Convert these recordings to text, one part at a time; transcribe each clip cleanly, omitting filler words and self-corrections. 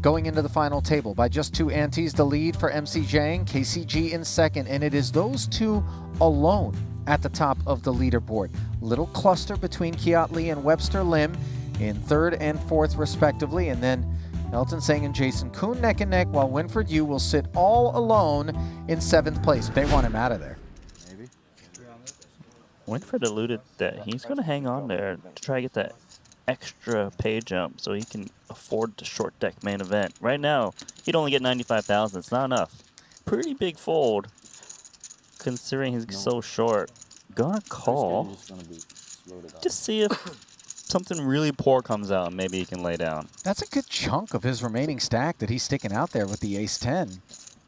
going into the final table. By just 2 antes, the lead for MC Zhang, KCG in second, and it is those two alone at the top of the leaderboard. Little cluster between Kiat Lee and Webster Lim in third and fourth respectively, and then Elton Tsang and Jason Koon neck and neck, while Winfred Yu will sit all alone in 7th place. They want him out of there. Maybe. Winfred alluded that he's going to hang on there to try to get that extra pay jump so he can afford the short deck main event. Right now, he'd only get 95,000. It's not enough. Pretty big fold, considering he's so short. Gonna call. Just see if something really poor comes out and maybe he can lay down. That's a good chunk of his remaining stack that he's sticking out there with the ace-10,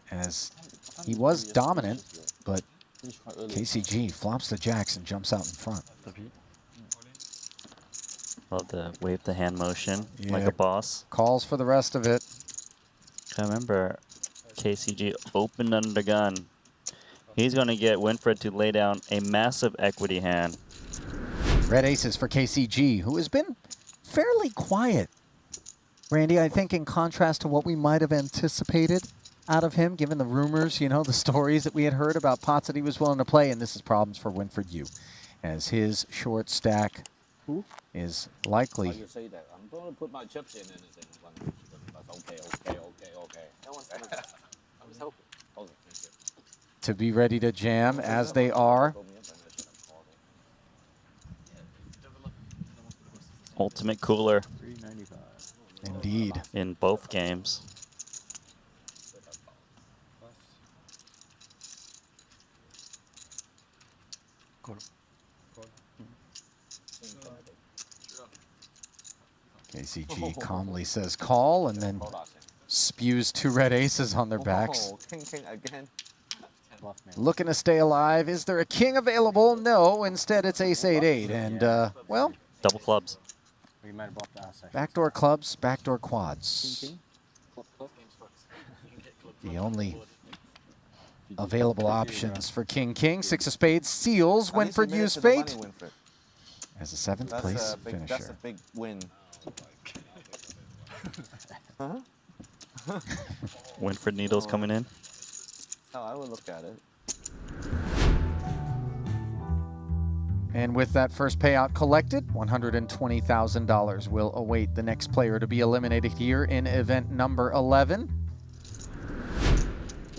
as he was dominant, but KCG flops the jacks and jumps out in front. Love the wave the hand motion like a boss. Calls for the rest of it. I remember KCG opened under the gun. He's going to get Winfred to lay down a massive equity hand. Red aces for KCG, who has been fairly quiet. Randy, I think in contrast to what we might have anticipated out of him, given the rumors, you know, the stories that we had heard about pots that he was willing to play, and this is problems for Winfred Yu, as his short stack is likely. You say that. I'm going to put my chips in and it's okay. No one's coming back. I was hoping. Oh, thank you. To be ready to jam as they are. Ultimate cooler. Indeed. In both games. KCG calmly says call and then spews 2 red aces on their backs. King again. Looking to stay alive. Is there a king available? No. Instead, it's ace 8-8. And, well, double clubs. Backdoor clubs, backdoor quads. The only available options for King. 6 of spades seals Winfred Yu's fate as a 7th place finisher. That's a big win. Winfred Needles coming in. Oh, I would look at it. And with that first payout collected, $120,000 will await the next player to be eliminated here in event number 11.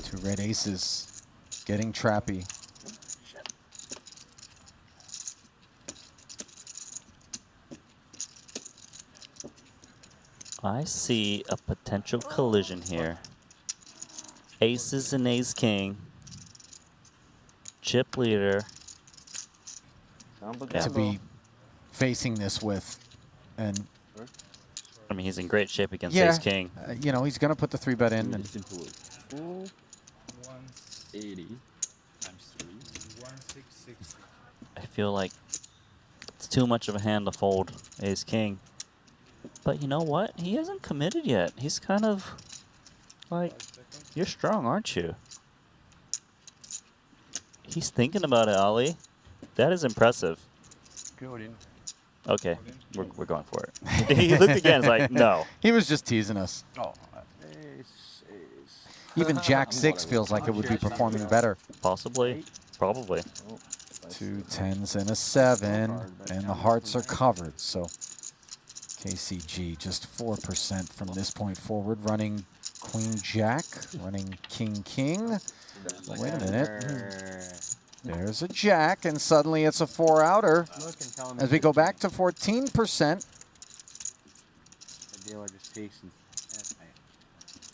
2 red aces getting trappy. I see a potential collision here. Aces and ace king. Chip leader. To be facing this with, and I mean, he's in great shape against ace king. You know, he's going to put the 3-bet in. And 180 times 3. 166. I feel like it's too much of a hand to fold ace king. But you know what? He hasn't committed yet. He's kind of like, you're strong, aren't you? He's thinking about it, Ali. That is impressive. Okay, we're going for it. He looked again, it's like, no. He was just teasing us. Oh, even Jack 6 feels like it would be performing better. Possibly, probably. 2 10s and a 7, and the hearts are covered. So KCG just 4% from this point forward, running Queen Jack, running King. Wait a minute. There's a jack, and suddenly it's a 4-outer as we go back to 14%. The dealer just takes and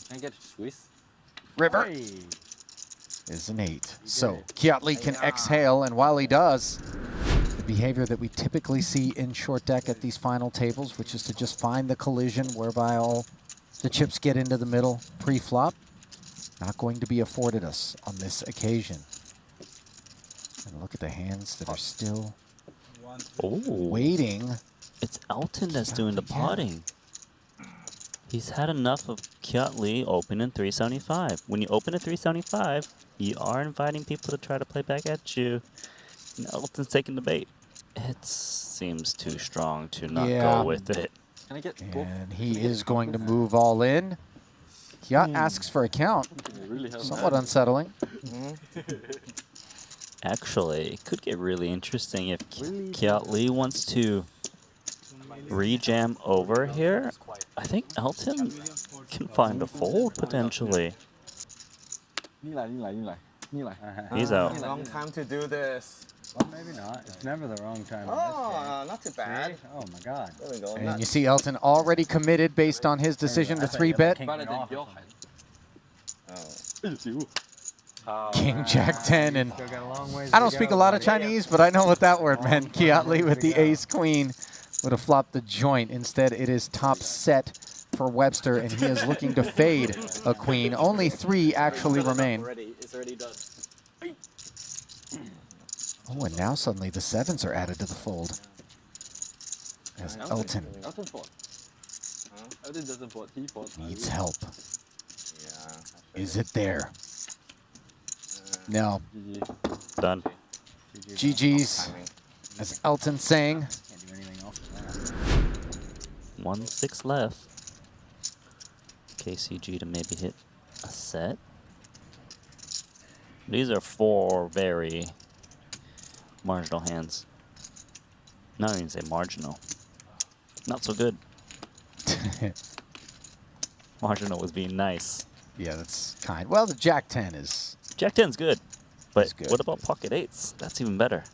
Can I get a Swiss? River is an 8. So Kiat Lee can exhale, and while he does, the behavior that we typically see in short deck at these final tables, which is to just find the collision whereby all the chips get into the middle pre-flop, not going to be afforded us on this occasion. And look at the hands that are still waiting. It's Elton that's doing the potting. He's had enough of Kiat Lee opening 375. When you open a 375, you are inviting people to try to play back at you. And Elton's taking the bait. It seems too strong to not go with it. Can I get and he is going to move all in. Kiat asks for a count. Really Somewhat unsettling. Actually, it could get really interesting if Kiat Lee wants to rejam over here. I think Elton can find a fold potentially. He's out. Long time to do this. Well, maybe not. It's never the wrong time. Oh, not too bad. See? Oh my God. There we go. And you see Elton already committed based on his decision to 3-bet. King Jack 10, and I don't speak a lot of Chinese, but I know what that word meant. Kiat Lee with the ace queen would have flopped the joint. Instead, it is top set for Webster, and he is looking to fade a queen. Only 3 actually remain. It's already done. Oh, and now suddenly the 7s are added to the fold. As Elton Elton fought. Elton doesn't fought. He fought. needs help. Yeah. Is it there? No. Done. GG's. As Elton Tsang. Can't do anything else with that. 1-6 left. KCG to maybe hit a set. These are 4 very marginal hands. Not even say marginal. Not so good. Marginal was being nice. Yeah, that's kind. Well, the Jack 10 is Jack 10's good. But It's good. what about pocket 8s? That's even better.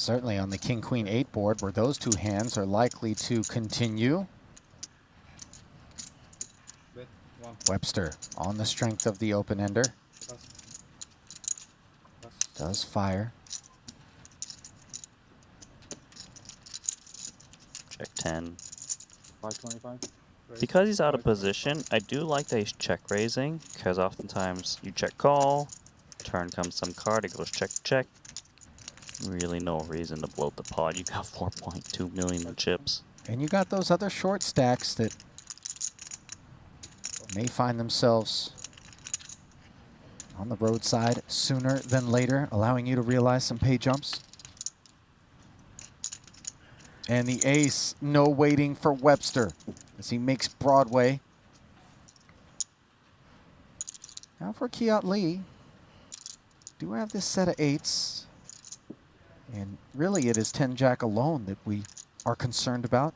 certainly on the King Queen 8 board, where those 2 hands are likely to continue. Webster on the strength of the open ender. Does fire. Check 10. 525. Because he's out of position, I do like that he's check raising, because oftentimes you check call, turn comes some card, it goes check check. Really no reason to bloat the pot. You got 4.2 million in chips. And you got those other short stacks that may find themselves on the roadside sooner than later, allowing you to realize some pay jumps. And the ace, no waiting for Webster as he makes Broadway. Now for Kiat Lee, do have this set of 8s. And really it is 10 Jack alone that we are concerned about.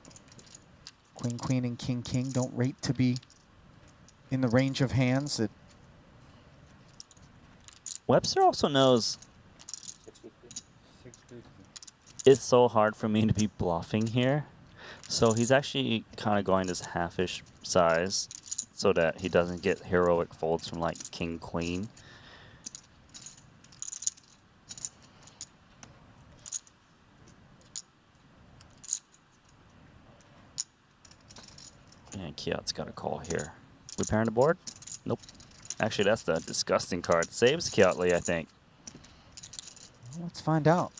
Queen, Queen, and King, King don't rate to be in the range of hands that Webster also knows it's so hard for me to be bluffing here. So he's actually kind of going this halfish size so that he doesn't get heroic folds from like King, Queen. And Kiat's got a call here. We pairing the board? Nope. Actually, that's the disgusting card. Saves Kiat Lee, I think. let's find out.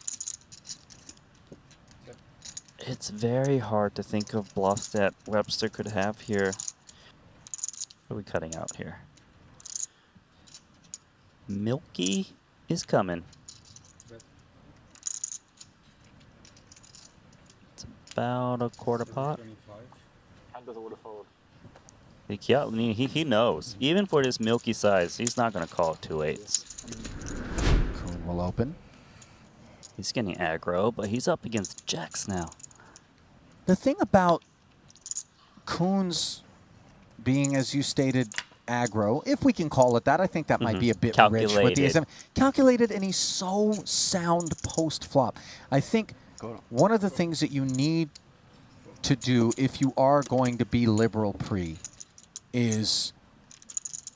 It's very hard to think of bluffs that Webster could have here. What are we cutting out here? Milky is coming. It's about a quarter pot. Yeah, he knows. Even for this milky size, he's not going to call it 2 8s. Koon will open. He's getting aggro, but he's up against jacks now. The thing about Koon's being, as you stated, aggro, if we can call it that, I think that might be a bit rich with the SM. Calculated, and he's so sound post-flop. I think one of the things that you need to do if you are going to be liberal pre is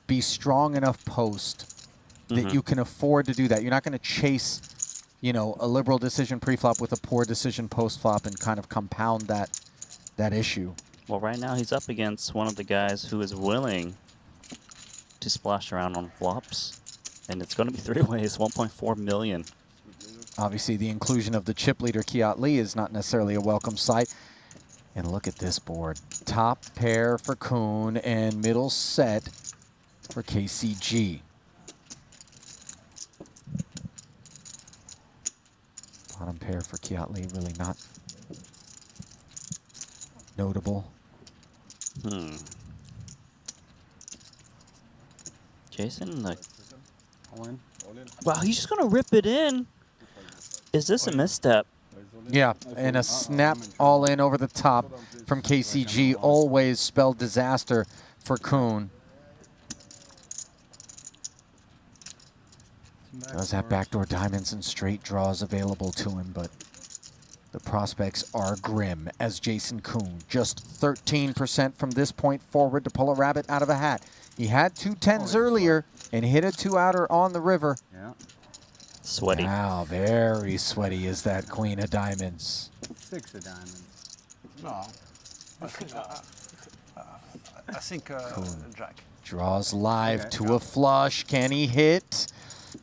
be strong enough post that you can afford to do that. You're not going to chase, you know, a liberal decision pre-flop with a poor decision post-flop and kind of compound that issue. Well, right now he's up against one of the guys who is willing to splash around on flops. And it's going to be 3 ways, 1.4 million. Obviously, the inclusion of the chip leader, Kiat Lee, is not necessarily a welcome sight. And look at this board. Top pair for Koon and middle set for KCG. Bottom pair for Kiat Lee, really not notable. Jason, like, All in. wow, he's just gonna rip it in. Is this a misstep? Yeah, and a snap all in over the top from KCG always spelled disaster for Koon. Does have backdoor diamonds and straight draws available to him, but the prospects are grim as Jason Koon, just 13% from this point forward to pull a rabbit out of a hat. He had 2 10s earlier and hit a 2-outer on the river. Yeah. Sweaty. Wow, very sweaty is that queen of diamonds. 6 of diamonds. No. I think Jack. Draws live Okay. to a flush. Can he hit?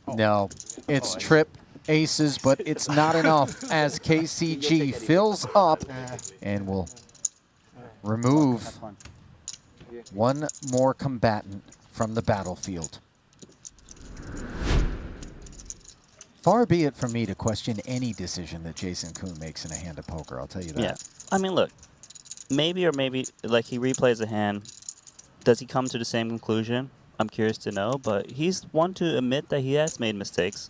No, it's trip aces, but it's not enough as KCG fills up and will remove Have fun. one more combatant from the battlefield. Far be it from me to question any decision that Jason Koon makes in a hand of poker, I'll tell you that. Yeah. I mean, look, maybe like he replays a hand. Does he come to the same conclusion? I'm curious to know, but he's one to admit that he has made mistakes.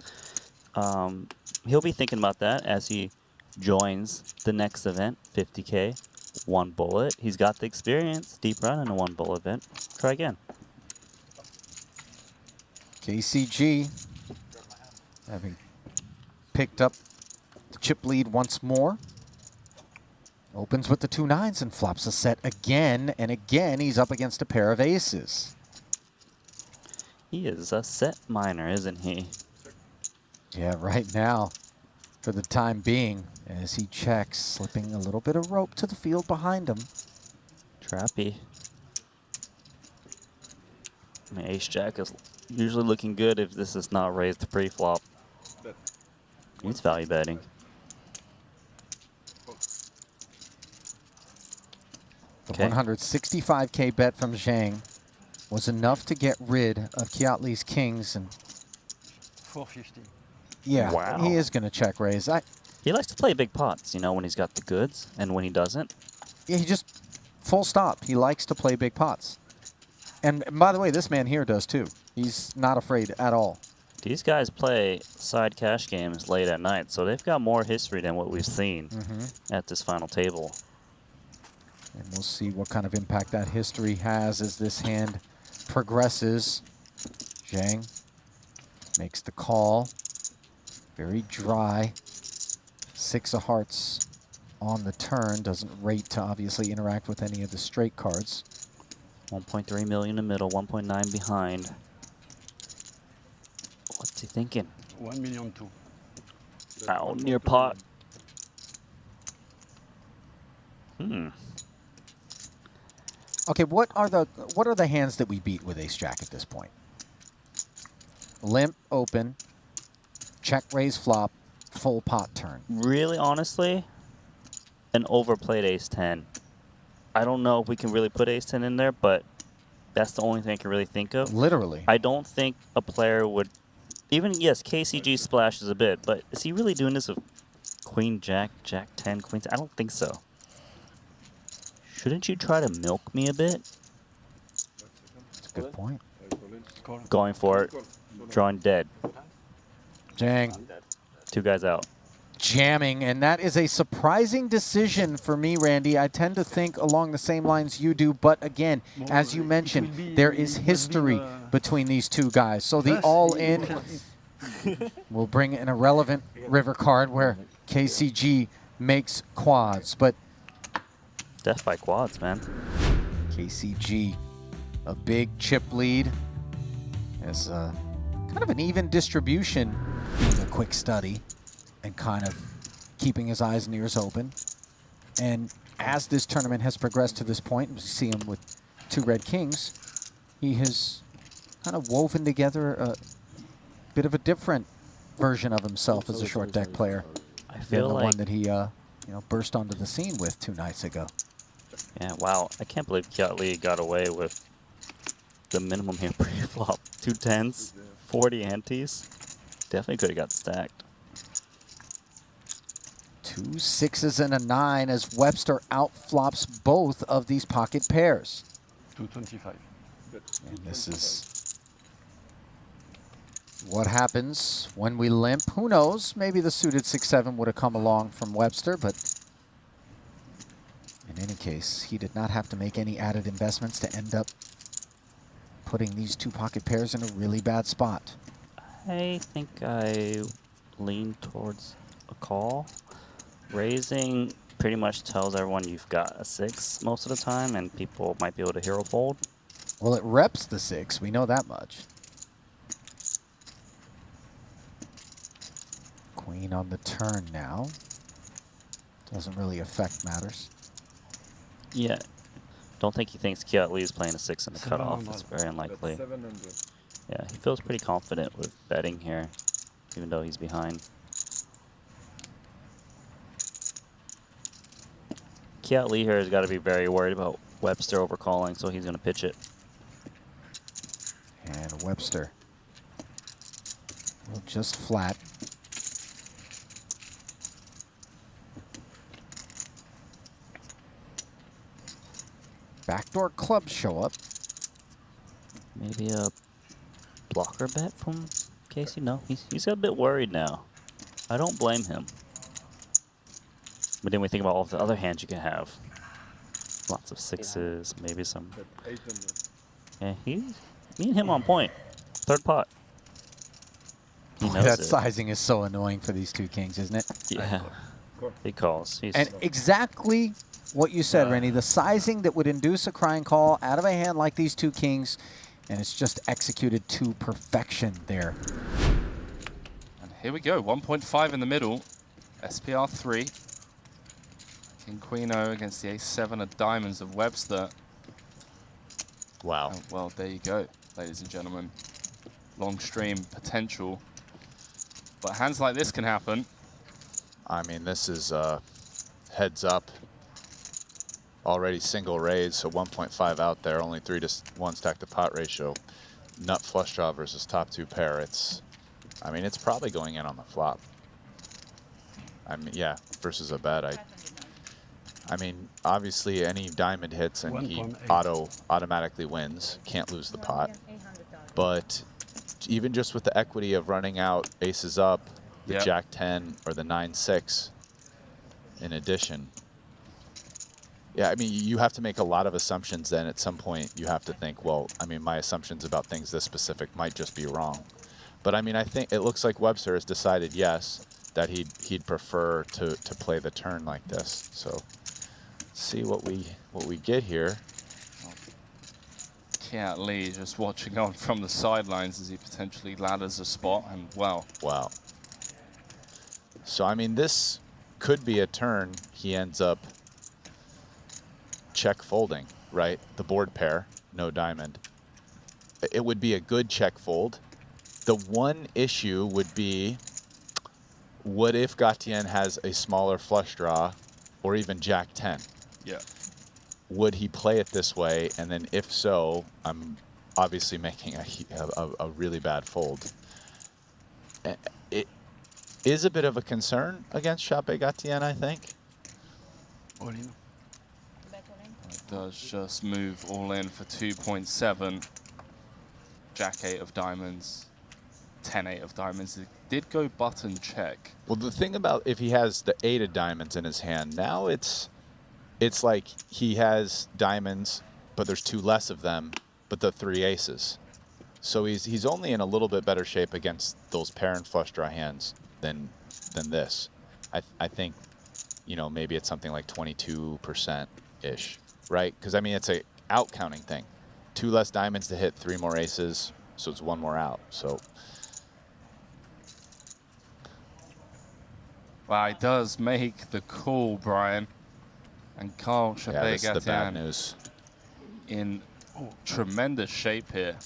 He'll be thinking about that as he joins the next event, 50K, 1 bullet. He's got the experience, deep run in a 1 bullet event. Try again. KCG having picked up the chip lead once more. Opens with the 2 9s and flops a set again, and again he's up against a pair of aces. He is a set miner, isn't he? Yeah, right now, for the time being, as he checks, slipping a little bit of rope to the field behind him. Trappy. I mean, ace-jack is usually looking good if this is not raised pre-flop. He's value betting. The Okay. 165K bet from Zhang was enough to get rid of Kiatli's kings, and 450. yeah, Wow. he is going to check raise. He likes to play big pots, you know, when he's got the goods, and when he doesn't. Yeah, he just, full stop, he likes to play big pots. And by the way, this man here does too. He's not afraid at all. These guys play side cash games late at night, so they've got more history than what we've seen at this final table. And we'll see what kind of impact that history has as this hand progresses. Zhang makes the call. Very dry. 6 of hearts on the turn. Doesn't rate to obviously interact with any of the straight cards. 1.3 million in the middle, 1.9 behind. What's he thinking? 1 million too. Ow, near pot. Okay, what are the hands that we beat with ace jack at this point? Limp, open, check, raise, flop, full pot turn. Really, honestly, an overplayed ace-10. I don't know if we can really put ace-10 in there, but that's the only thing I can really think of. Literally. I don't think a player would, even, yes, KCG splashes a bit, but is he really doing this with queen, jack, jack 10, queen 10? I don't think so. Shouldn't you try to milk me a bit? That's a good point. Going for it. Drawing dead. Zhang 2 guys out. jamming, and that is a surprising decision for me, Randy. I tend to think along the same lines you do, but again, as you mentioned, there is history between these two guys. So the all-in will bring an irrelevant river card where KCG makes quads, but Death by quads, man. KCG, a big chip lead, as kind of an even distribution, being a quick study and kind of keeping his eyes and ears open. And as this tournament has progressed to this point, we see him with 2 red kings, he has kind of woven together a bit of a different version of himself as a short deck player I than feel the like, one that he burst onto the scene with 2 nights ago. yeah, wow. I can't believe Kiatli got away with the minimum here pre-flop. 2 10s, 40 antes. Definitely could have got stacked. 2 6s and a 9 as Webster outflops both of these pocket pairs. 225. And this is What happens when we limp? Who knows? Maybe the suited 6-7 would have come along from Webster, but in any case, he did not have to make any added investments to end up putting these two pocket pairs in a really bad spot. I think I lean towards a call. Raising pretty much tells everyone you've got a 6 most of the time, and people might be able to hero fold. Well, it reps the 6. We know that much. Queen on the turn now. Doesn't really affect matters. Yeah. Don't think he thinks Kiat Lee is playing a 6 in the 700. cutoff. It's very unlikely. 700. Yeah, he feels pretty confident with betting here, even though he's behind. Kiat Lee here has got to be very worried about Webster overcalling, so he's going to pitch it. And Webster will just flat. Backdoor clubs show up. Maybe a blocker bet from Casey? No, he's a bit worried now. I don't blame him. But then we think about all the other hands you can have. Lots of 6s, maybe some. But 800. Yeah, me and him on point. Third pot. He knows That it. sizing is so annoying for these two kings, isn't it? Yeah, he calls. He's And exactly what you said, Rennie, the sizing that would induce a crying call out of a hand like these two kings, and it's just executed to perfection there. And here we go, 1.5 in the middle, SPR 3. King Queen O against the ace-7 of diamonds of Webster. Wow. Oh, well, there you go, ladies and gentlemen. Long stream potential. But hands like this can happen. I mean, this is heads up. Already single raise, so 1.5 out there, only 3-1 stack to pot ratio. Nut flush draw versus top 2 pair. I mean, it's probably going in on the flop. I mean, yeah, versus a bet. I mean, obviously any diamond hits and he 1.8. automatically wins. Can't lose the pot. But even just with the equity of running out aces up, the Yep. Jack 10 or the 9-6 in addition. Yeah, I mean, you have to make a lot of assumptions then at some point. You have to think, well, I mean, my assumptions about things this specific might just be wrong. But I mean, I think it looks like Webster has decided, yes, that he'd prefer to play the turn like this. So let's see what we get here. Kiat Lee just watching on from the sidelines as he potentially ladders a spot, and wow. Wow. So I mean, this could be a turn he ends up check folding, right? The board pair, no diamond. It would be a good check fold. The one issue would be, what if Gatien has a smaller flush draw or even Jack 10? Yeah. Would he play it this way? And then if so, I'm obviously making a really bad fold. It is a bit of a concern against Chape Gatien, I think. All in. It does just move all in for 2.7. Jack 8 of diamonds, 10-8 of diamonds. It did go button check. Well, the thing about if he has the 8 of diamonds in his hand, now it's like he has diamonds, but there's 2 less of them, but the 3 aces. So he's only in a little bit better shape against those pair and flush draw hands than this. I think, you know, maybe it's something like 22%-ish, right? Because I mean, it's a out counting thing. 2 less diamonds to hit 3 more aces, so it's 1 more out. So Wow, he does make the call, Brian. And Carl yeah, this is the bad Chape-Gatien news. in tremendous shape here.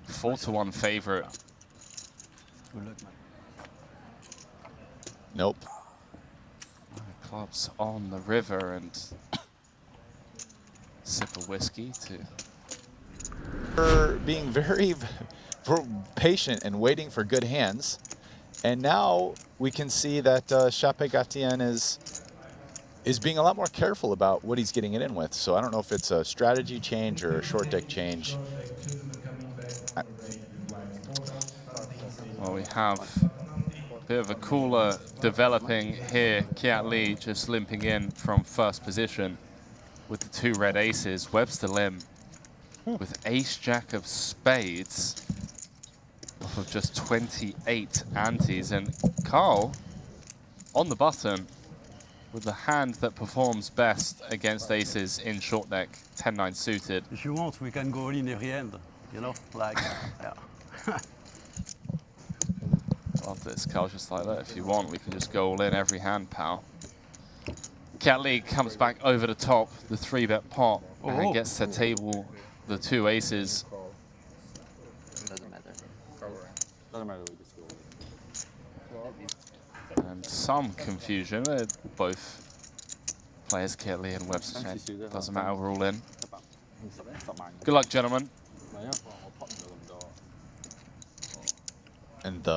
4-1 favorite. Good luck, man. Nope. Clubs on the river and sip of whiskey too. For being very patient and waiting for good hands. And now we can see that Chape Gatien is being a lot more careful about what he's getting it in with. So I don't know if it's a strategy change or a short deck change. we have a bit of a cooler developing here. Kiat Lee just limping in from first position with the 2 red aces. Webster Lim with ace-jack of spades off of just 28 antes. And Carl on the button with the hand that performs best against aces in short deck, 10-9 suited. If you want, we can go all in every end. You know, like, yeah. Love this. Carl's just like that. If you want, we can just go all in every hand, pal. Kiat Lee comes back over the top, the 3-bet pot, and gets to table the 2 aces. Doesn't matter. Doesn't matter. We just go. And some confusion. Both players, Kiat Lee and Webster Lim. Doesn't matter, we're all in. Good luck, gentlemen. And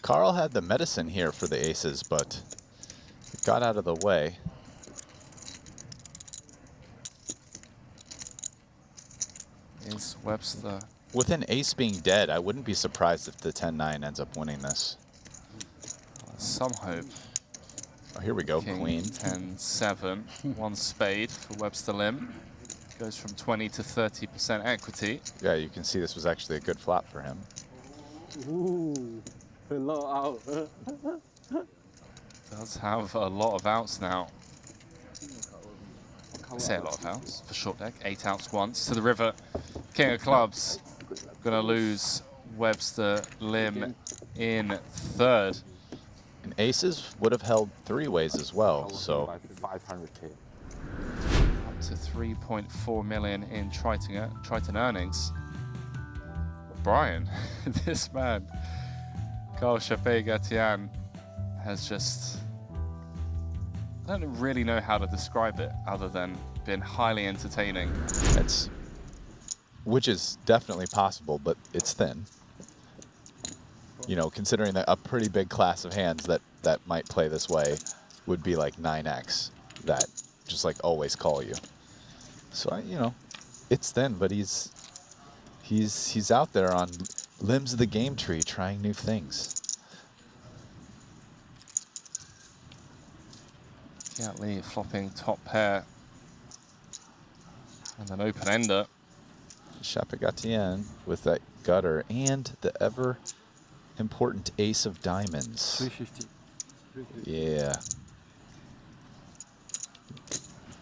Carl had the medicine here for the aces, but it got out of the way. Is Webster... With an ace being dead, I wouldn't be surprised if the 10-9 ends up winning this. Some hope. Oh, here we go, King, queen. 10-7, 1 spade for Webster Lim. Goes from 20 to 30% equity. Yeah, you can see this was actually a good flop for him. Ooh, low out. Does have a lot of outs now. I say a lot of outs for short deck. 8 outs once to the river. King of clubs. Gonna lose Webster Lim in 3rd. And aces would have held 3 ways as well, so 500K. Up to 3.4 million in Triton earnings. Brian, this man, Carl Chappé-Gatian, has just, I don't really know how to describe it other than been highly entertaining. which is definitely possible, but it's thin. You know, considering that a pretty big class of hands that might play this way would be like 9x, that just like always call you. So, you know, it's thin, but he's out there on limbs of the game tree trying new things. Kiat Lee flopping top pair and an open ender. Chappé-Gatian with that gutter and the ever important ace of diamonds. 350. Yeah.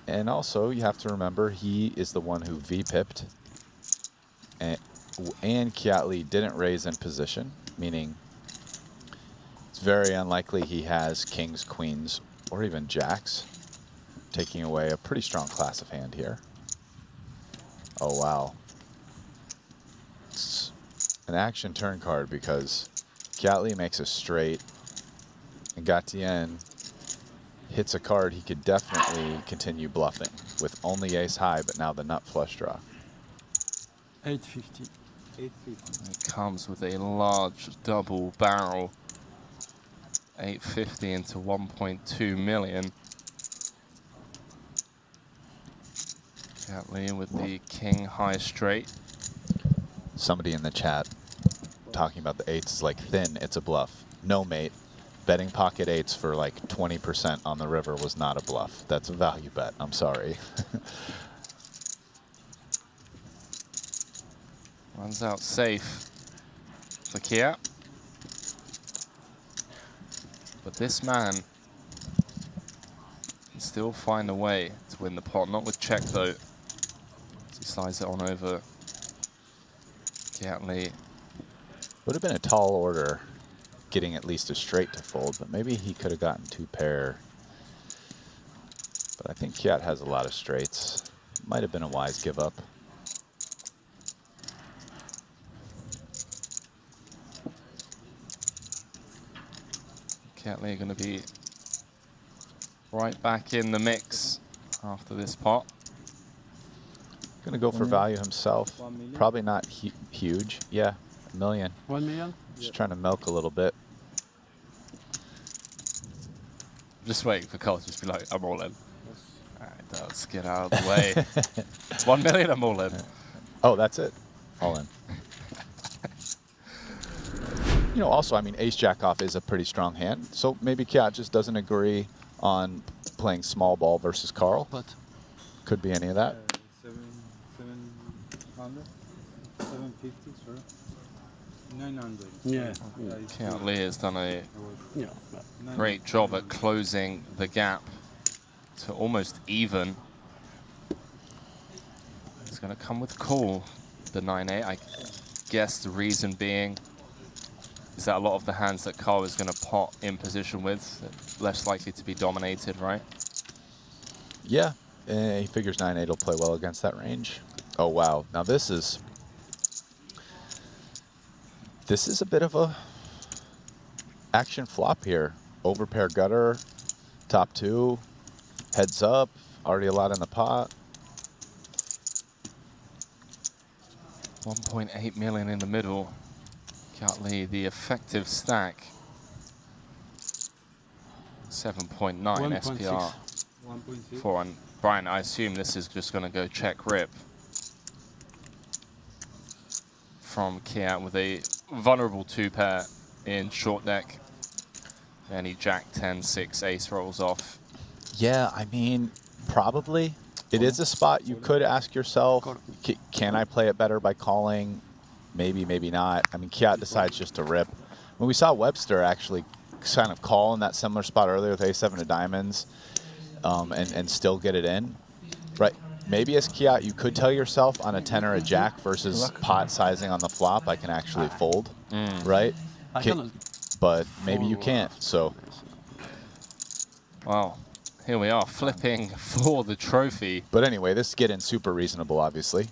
And also, you have to remember, he is the one who V-pipped. And Kiat Lee didn't raise in position, meaning it's very unlikely he has kings, queens, or even jacks, taking away a pretty strong class of hand here. Oh, wow. It's an action turn card because Kiat Lee makes a straight, and Gatien hits a card he could definitely continue bluffing with only ace high, but now the nut flush draw. 850. 850. It comes with a large double barrel. 850 into 1.2 million. Kiat Lee with the king high straight. Somebody in the chat talking about the eights is like thin, it's a bluff. No, mate. Betting pocket eights for like 20% on the river was not a bluff. That's a value bet. I'm sorry. Runs out safe for Kiat. But this man can still find a way to win the pot. Not with check though. As he slides it on over Kiat Lee. Would have been a tall order getting at least a straight to fold, but maybe he could have gotten 2 pair. But I think Kiat has a lot of straights. Might have been a wise give up. Kiat Lee going to be right back in the mix after this pot. Gonna go for value himself. Probably not huge. Yeah, $1 million. 1 million? Just trying to milk a little bit. Just waiting for Carl to just be like, I'm all in. Alright, let's get out of the way. 1 million, I'm all in. Oh, that's it. All in. you know, also, I mean, ace jack off is a pretty strong hand. So maybe Kiat just doesn't agree on playing small ball versus Carl. But Could be any of that. 700, 750, sorry. 900. yeah, Kiat Lee has done a yeah. great job at closing the gap to almost even. He's going to come with call, the 9-8. I guess the reason being is that a lot of the hands that Carl is going to pot in position with are less likely to be dominated, right? Yeah, he figures 9-8 will play well against that range. Oh, wow. Now this is a bit of a action flop here. Overpair gutter, top 2, heads up, already a lot in the pot. 1.8 million in the middle. Kiat Lee, the effective stack. 7.9 SPR. 1.6. For and Brian, I assume this is just going to go check rip from Kiat with a vulnerable 2-pair in short deck. And he jack 10-6 ace rolls off. Yeah, I mean, probably. It is a spot you could ask yourself, can I play it better by calling? Maybe, maybe not. I mean, Kiat decides just to rip. When we saw Webster actually kind of call in that similar spot earlier with a7 of diamonds and still get it in, right? Maybe as Kiat, you could tell yourself on a 10 or a jack versus pot sizing on the flop, I can actually fold, right? I cannot. But maybe you can't, so. Wow. Here we are, flipping for the trophy. But anyway, this is getting super reasonable, obviously.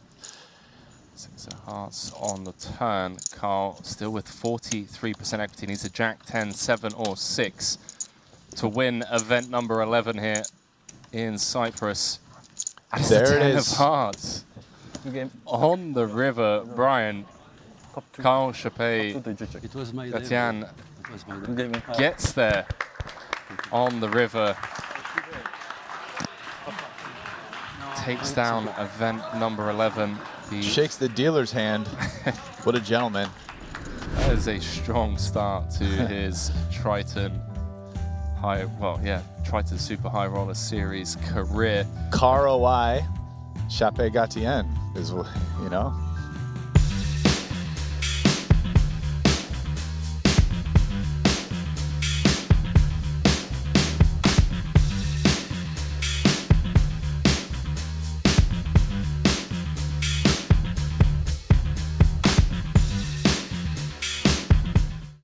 6 of hearts on the turn. Carl still with 43% equity. Needs a jack 10, 7, or 6 to win event number 11 here in Cyprus. And There the it 10 is. of hearts on the river. Brian, Carl Chappé, It was my day. Etienne It was my day. gets there on the river. Takes down event number 11. Shakes the dealer's hand. What a gentleman. That is a strong start to his Triton Triton Super High Roller Series career. Car OI, Chappé Gatien is, you know.